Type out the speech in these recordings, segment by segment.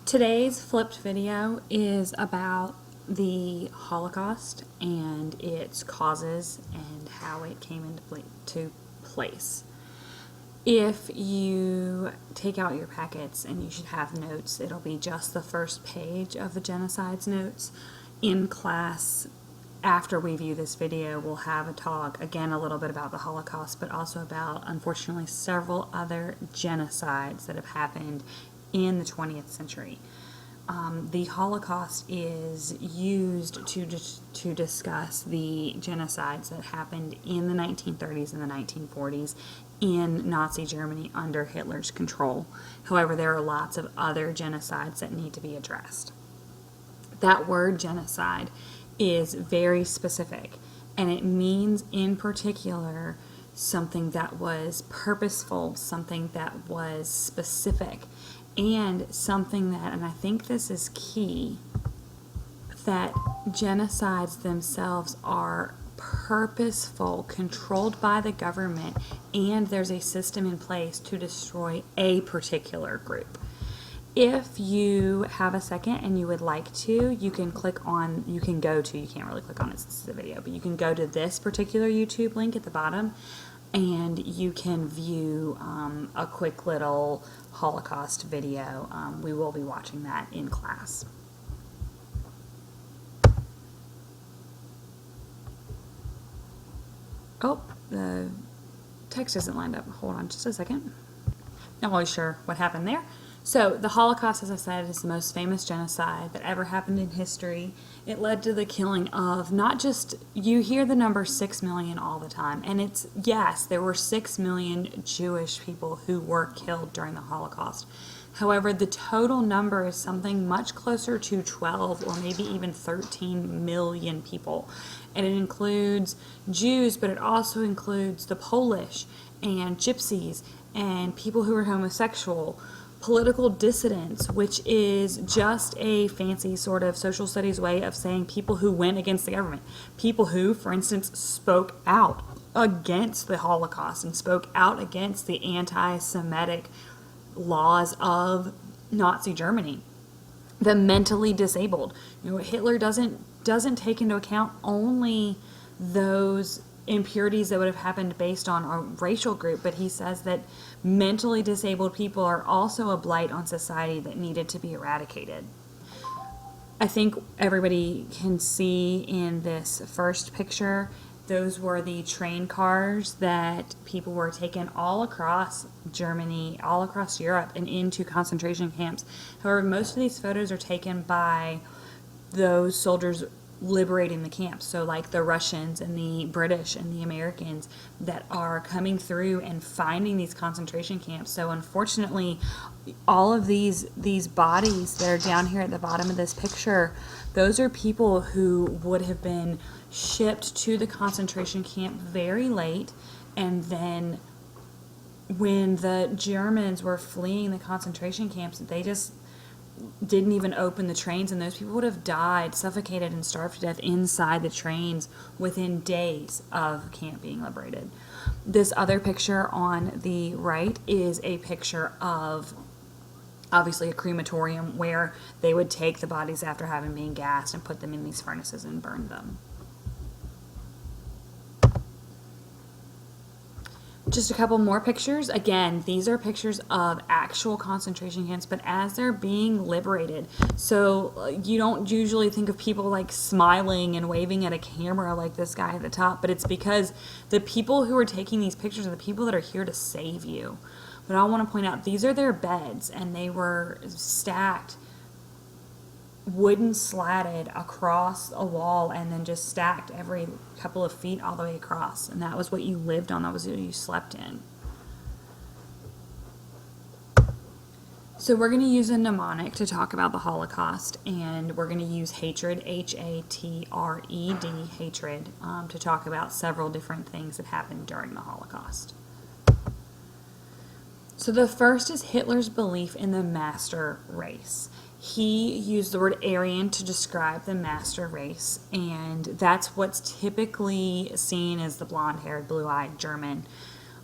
Today's flipped video is about the Holocaust and its causes and how it came into place. If you take out your packets, and you should have notes, it'll be just the first page of the Genocides notes. In class, after we view this video, we'll have a talk, again, a little bit about the Holocaust, but also about, unfortunately, several other genocides that have happened in the 20th century. The Holocaust is used to discuss the genocides that happened in the 1930s and the 1940s in Nazi Germany under Hitler's control. However, there are lots of other genocides that need to be addressed. That word genocide is very specific, and it means in particular something that was purposeful, something that was specific, and something that, and I think this is key, that genocides themselves are purposeful, controlled by the government, and there's a system in place to destroy a particular group. If you have a second and you would like to, you can click on, you can't really click on it since it's a video, but you can go to this particular YouTube link at the bottom and you can view a quick little Holocaust video. We will be watching that in class. Oh, the text isn't lined up. Hold on just a second. Not really sure what happened there. So the Holocaust, as I said, is the most famous genocide that ever happened in history. It led to the killing of not just, you hear the number 6 million all the time, and it's, yes, there were 6 million Jewish people who were killed during the Holocaust. However, the total number is something much closer to 12 or maybe even 13 million people. And it includes Jews, but it also includes the Polish and Gypsies and people who were homosexual, political dissidents, which is just a fancy sort of social studies way of saying people who went against the government. People who, for instance, spoke out against the Holocaust and spoke out against the anti-Semitic laws of Nazi Germany. The mentally disabled. You know, Hitler doesn't take into account only those impurities that would have happened based on a racial group, but he says that mentally disabled people are also a blight on society that needed to be eradicated. I think everybody can see in this first picture, those were the train cars that people were taken all across Germany, all across Europe, and into concentration camps. However, most of these photos are taken by those soldiers liberating the camps, so like the Russians and the British and the Americans that are coming through and finding these concentration camps. So unfortunately, all of these bodies that are down here at the bottom of this picture, those are people who would have been shipped to the concentration camp very late, and then when the Germans were fleeing the concentration camps, they just didn't even open the trains, and those people would have died, suffocated, and starved to death inside the trains within days of camp being liberated. This other picture on the right is a picture of obviously a crematorium where they would take the bodies after having been gassed and put them in these furnaces and burn them. Just a couple more pictures. Again, these are pictures of actual concentration camps, but as they're being liberated. So you don't usually think of people like smiling and waving at a camera like this guy at the top, but it's because the people who are taking these pictures are the people that are here to save you. But I want to point out, these are their beds, and they were stacked, wooden slatted across a wall, and then just stacked every couple of feet all the way across, and that was what you lived on, that was what you slept in. So we're going to use a mnemonic to talk about the Holocaust, and we're going to use hatred, H-A-T-R-E-D, hatred, to talk about several different things that happened during the Holocaust. So the first is Hitler's belief in the master race. He used the word Aryan to describe the master race, and that's what's typically seen as the blonde-haired, blue-eyed German.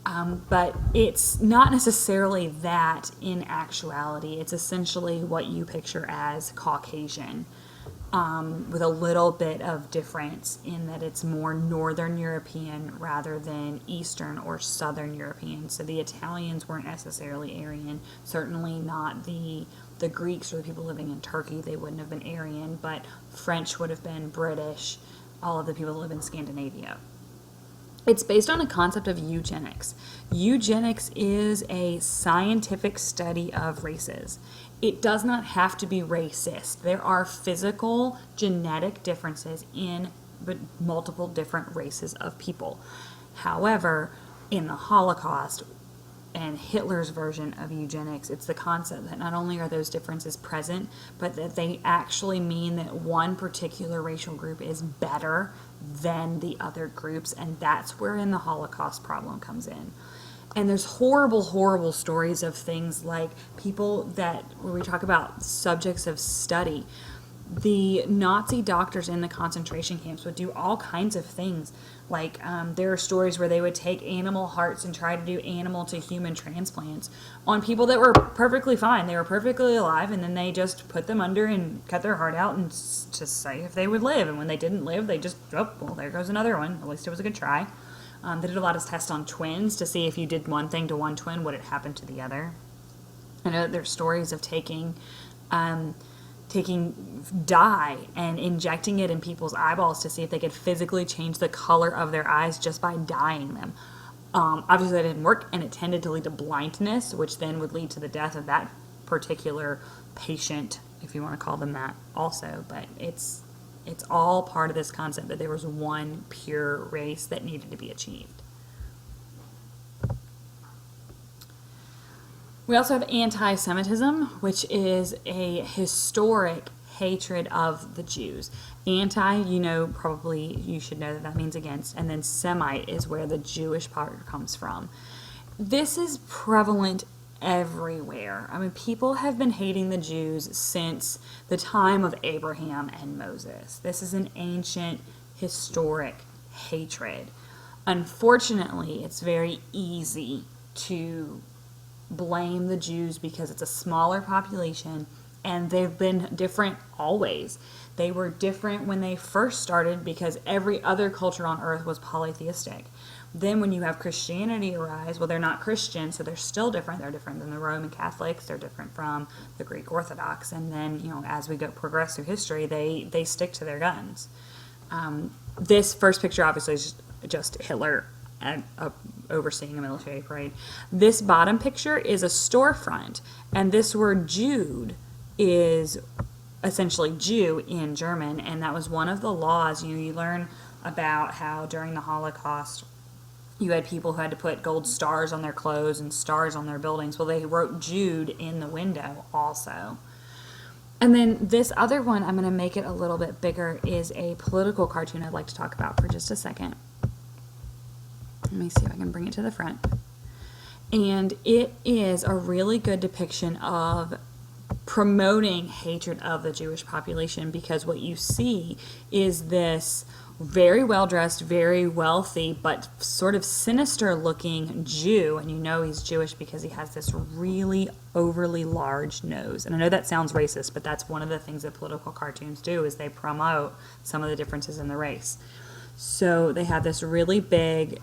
But it's not necessarily that in actuality. It's essentially what you picture as Caucasian, with a little bit of difference in that it's more Northern European rather than Eastern or Southern European. So the Italians weren't necessarily Aryan, certainly not the Greeks or the people living in Turkey. They wouldn't have been Aryan, but French would have been British, all of the people that live in Scandinavia. It's based on a concept of eugenics. Eugenics is a scientific study of races. It does not have to be racist. There are physical, genetic differences in multiple different races of people. However, in the Holocaust and Hitler's version of eugenics, it's the concept that not only are those differences present, but that they actually mean that one particular racial group is better than the other groups, and that's wherein the Holocaust problem comes in. And there's horrible, horrible stories of things like people that, where we talk about subjects of study, the Nazi doctors in the concentration camps would do all kinds of things. Like there are stories where they would take animal hearts and try to do animal to human transplants on people that were perfectly fine. They were perfectly alive, and then they just put them under and cut their heart out and just say if they would live. And when they didn't live, they just, oh, well, there goes another one. At least it was a good try. They did a lot of tests on twins to see if you did one thing to one twin, would it happen to the other. I know there's stories of taking dye and injecting it in people's eyeballs to see if they could physically change the color of their eyes just by dyeing them. Obviously that didn't work, and it tended to lead to blindness, which then would lead to the death of that particular patient, if you want to call them that also. But it's all part of this concept that there was one pure race that needed to be achieved. We also have anti-Semitism, which is a historic hatred of the Jews. Anti, probably you should know that means against, and then Semite is where the Jewish part comes from. This is prevalent everywhere. I mean, people have been hating the Jews since the time of Abraham and Moses. This is an ancient, historic hatred. Unfortunately, it's very easy to blame the Jews because it's a smaller population, and they've been different always. They were different when they first started because every other culture on earth was polytheistic. Then when you have Christianity arise, well, they're not Christian, so they're still different. They're different than the Roman Catholics. They're different from the Greek Orthodox. And then, as we progress through history, they stick to their guns. This first picture obviously is just Hitler overseeing a military parade. This bottom picture is a storefront, and this word Jude is essentially Jew in German, and that was one of the laws. You learn about how during the Holocaust you had people who had to put gold stars on their clothes and stars on their buildings. Well, they wrote Jude in the window also. And then this other one, I'm going to make it a little bit bigger, is a political cartoon I'd like to talk about for just a second. Let me see if I can bring it to the front. And it is a really good depiction of promoting hatred of the Jewish population, because what you see is this very well-dressed, very wealthy, but sort of sinister-looking Jew, and he's Jewish because he has this really overly large nose. And I know that sounds racist, but that's one of the things that political cartoons do, is they promote some of the differences in the race. So they have this really big,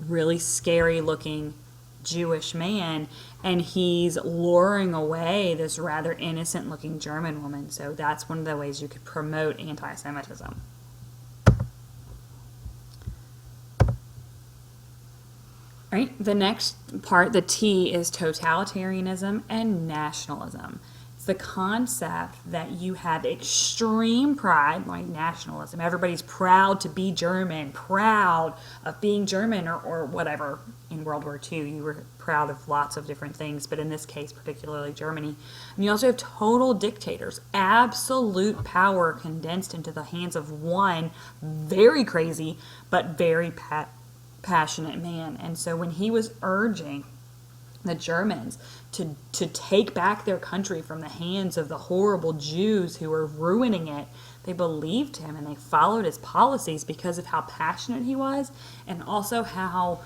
really scary-looking Jewish man, and he's luring away this rather innocent-looking German woman. So that's one of the ways you could promote anti-Semitism. Right? The next part, the T, is totalitarianism and nationalism. It's the concept that you have extreme pride, like nationalism. Everybody's proud to be German, proud of being German, or whatever. In World War II, you were proud of lots of different things, but in this case, particularly Germany. And you also have total dictators, absolute power condensed into the hands of one very crazy but very passionate man. And so when he was urging the Germans to take back their country from the hands of the horrible Jews who were ruining it, they believed him and they followed his policies because of how passionate he was, and also how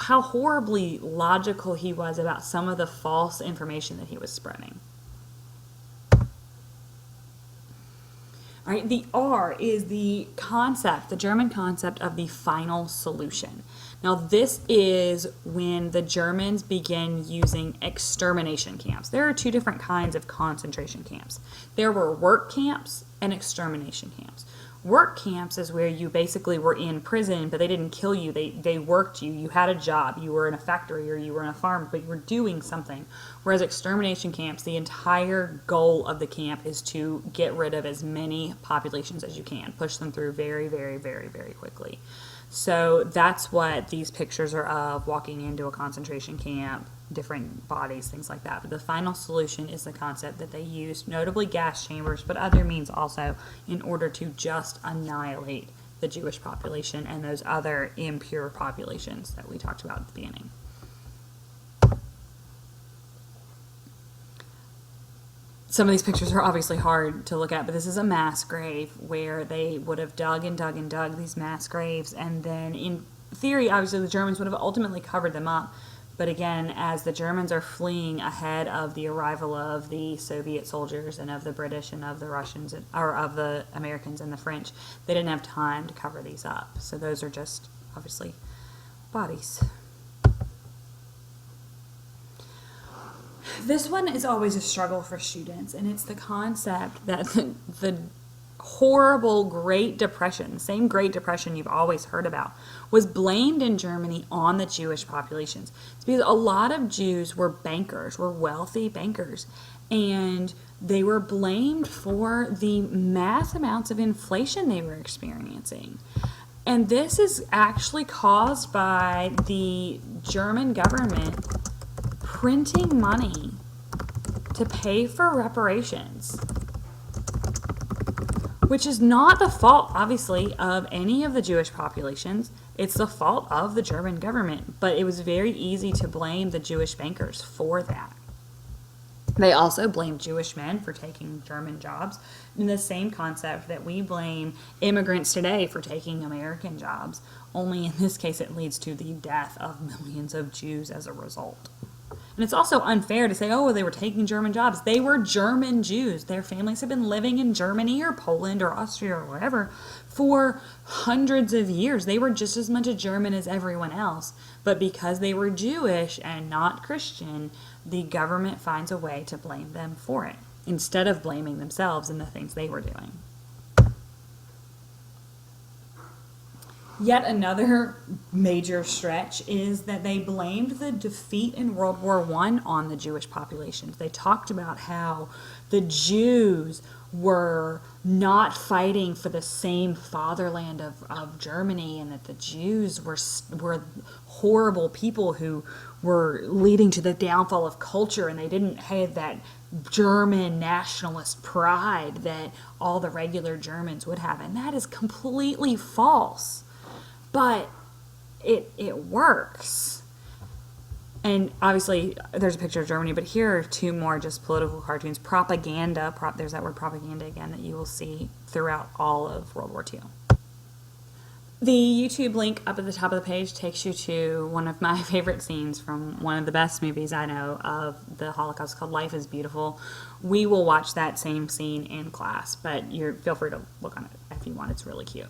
how horribly logical he was about some of the false information that he was spreading. All right, the R is the concept, the German concept of the final solution. Now, this is when the Germans begin using extermination camps. There are two different kinds of concentration camps. There were work camps and extermination camps. Work camps is where you basically were in prison, but they didn't kill you. They worked you. You had a job. You were in a factory or you were in a farm, but you were doing something. Whereas extermination camps, the entire goal of the camp is to get rid of as many populations as you can. Push them through very, very, very, very quickly. So that's what these pictures are of, walking into a concentration camp, different bodies, things like that. But the final solution is the concept that they used, notably gas chambers, but other means also, in order to just annihilate the Jewish population and those other impure populations that we talked about at the beginning. Some of these pictures are obviously hard to look at, but this is a mass grave where they would have dug and dug and dug these mass graves, and then in theory, obviously the Germans would have ultimately covered them up. But again, as the Germans are fleeing ahead of the arrival of the Soviet soldiers and of the British and of the Russians, or of the Americans and the French, they didn't have time to cover these up. So those are just obviously bodies. This one is always a struggle for students, and it's the concept that the horrible Great Depression, the same Great Depression you've always heard about, was blamed in Germany on the Jewish populations. It's because a lot of Jews were bankers, were wealthy bankers, and they were blamed for the mass amounts of inflation they were experiencing. And this is actually caused by the German government printing money to pay for reparations, which is not the fault, obviously, of any of the Jewish populations. It's the fault of the German government, but it was very easy to blame the Jewish bankers for that. They also blamed Jewish men for taking German jobs, in the same concept that we blame immigrants today for taking American jobs, only in this case it leads to the death of millions of Jews as a result. And it's also unfair to say, oh, they were taking German jobs. They were German Jews. Their families have been living in Germany or Poland or Austria or wherever for hundreds of years. They were just as much a German as everyone else. But because they were Jewish and not Christian, the government finds a way to blame them for it, instead of blaming themselves and the things they were doing. Yet another major stretch is that they blamed the defeat in World War I on the Jewish populations. They talked about how the Jews were not fighting for the same fatherland of Germany, and that the Jews were horrible people who were leading to the downfall of culture, and they didn't have that German nationalist pride that all the regular Germans would have. And that is completely false. But it works. And obviously, there's a picture of Germany, but here are two more just political cartoons. Propaganda, there's that word propaganda again that you will see throughout all of World War II. The YouTube link up at the top of the page takes you to one of my favorite scenes from one of the best movies I know of the Holocaust, called Life is Beautiful. We will watch that same scene in class, but feel free to look on it if you want. It's really cute.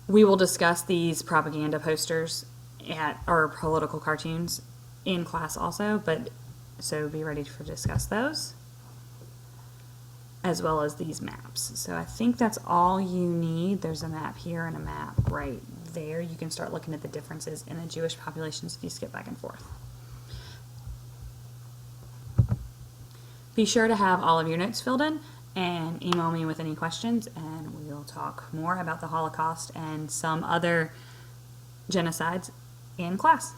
We will discuss these propaganda posters or political cartoons in class also, so be ready to discuss those, as well as these maps. So I think that's all you need. There's a map here and a map right there. You can start looking at the differences in the Jewish populations if you skip back and forth. Be sure to have all of your notes filled in and email me with any questions, and we'll talk more about the Holocaust and some other genocides in class.